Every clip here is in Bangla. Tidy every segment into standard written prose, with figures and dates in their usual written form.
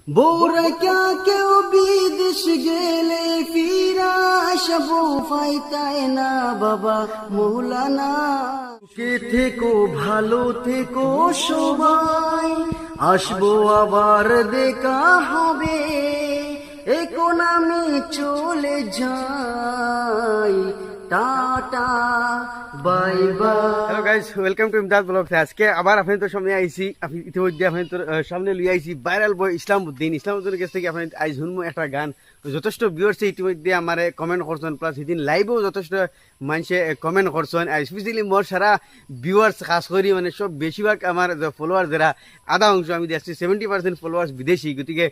বোরা ক্যা কেউ বিদেশ গেলে ফিরা আসবো ফাইতায় না বাবা মৌলানা। সুখে থেকো ভালো থেকো সবাই, আসবো আবার দেখা হবে, এখন আমি চলে যাই, tata bye bye. Hello guys, welcome to Imdad blogs. আজকে আবার আপনাদের তো সামনে আইছি, আপনি ইতিমধ্যে আপনাদের সামনে লই আইছি ভাইরাল বয় ইসলামউদ্দিনের কাছ থেকে আপনাদের আজ শুনবো একটা গান। যথেষ্ট ভিউয়ার্স ইতিমধ্যে আমার কমেন্ট করছেন, প্লাস সেদিন লাইভেও যথেষ্ট মানুষে কমেন্ট করছেন। স্পেশালি মোর সারা ভিউয়ার্স খাস করি মানে সব বেশিরভাগ আমার ফলোয়ার যারা আধা অংশ আমি দেখছি 70% ফলোয়ার্স বিদেশি, গতিকে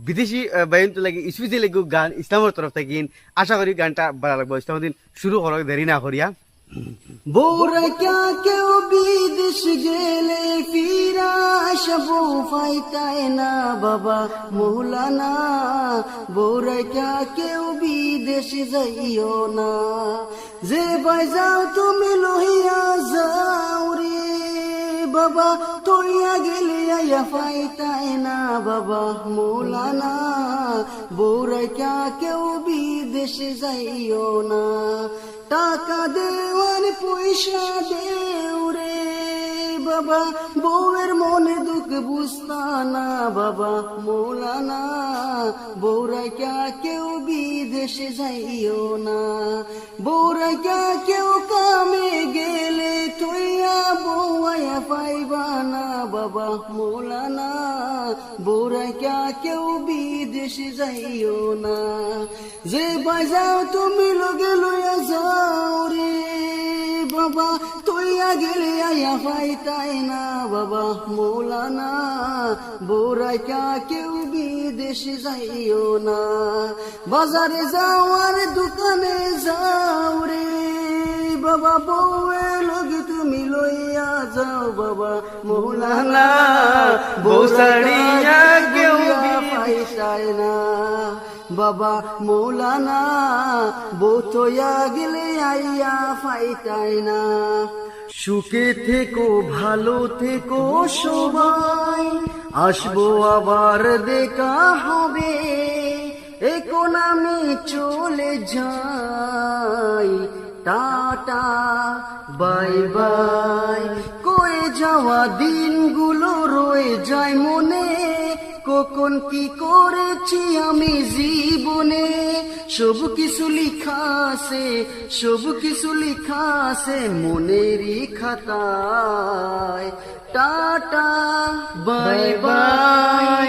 বিদেশি বাইনতো লাগে স্পেশালি গান ইসলামের তরফ থেকে আশা করি গানটা ভালো লাগবে। ইসলামউদ্দিন শুরু করো দেরি না করিয়া। বোরা ক্যা কেউ বিদেশ গেলে ফিরা আসবো ফাইতায় না বাবা মৌলানা। বোরা ক্যা কেউ বিদেশ যাইও না, যে বাজাও তুমি লহিয়া যাও রে বাবা, তোয়া গেলে আয়া ফাইতায় না বাবা মৌলানা। বোরা ক্যা কেউ বিদেশ যাইও না, টাকা দেওয়ার পয়সা দেও রে বাবা, বউয়ের মনে দুঃখ বুঝতা না বাবা মৌলানা। বউরা ক্যা কেউ বিদেশে যাইও না, বউরা ক্যা কেউ কামে গেলে তুইয়া বউয়া পাইবা না বাবা মৌলানা। বউরা ক্যা কেউ বিদেশে যাইও না, যে বাজাও তুমি লগে লইয়া যাও রে বাবা, তুইয়া গেলে আয়া পাইতাই না বাবা মৌলানা। বউরা ক্যা কেউ বিদেশে যাইও না, বাজারে যাও আর দোকানে যাও রে বাবা, বউয়ে লগে তুমি লইয়া যাও বাবা মৌলানা। বউ ছাড়িয়া কেউ পাইতাই না বাবা মৌলানা, বউ তোয়া গেলে আইয়া ফাইতাই না। সুখে থেকো ভালো থেকো সবাই, আসবো আবার দেখা হবে, এখন আমি চলে যাই, টাটা বাই বাই। কয়ে যাওয়া দিনগুলো রয়ে যায় মনে, কখন কি করেছি আমি জীবনে, সব কিছু লিখা আছে, সব কিছু লিখা আছে মনেরই খাতায়, টাটা বাই বাই।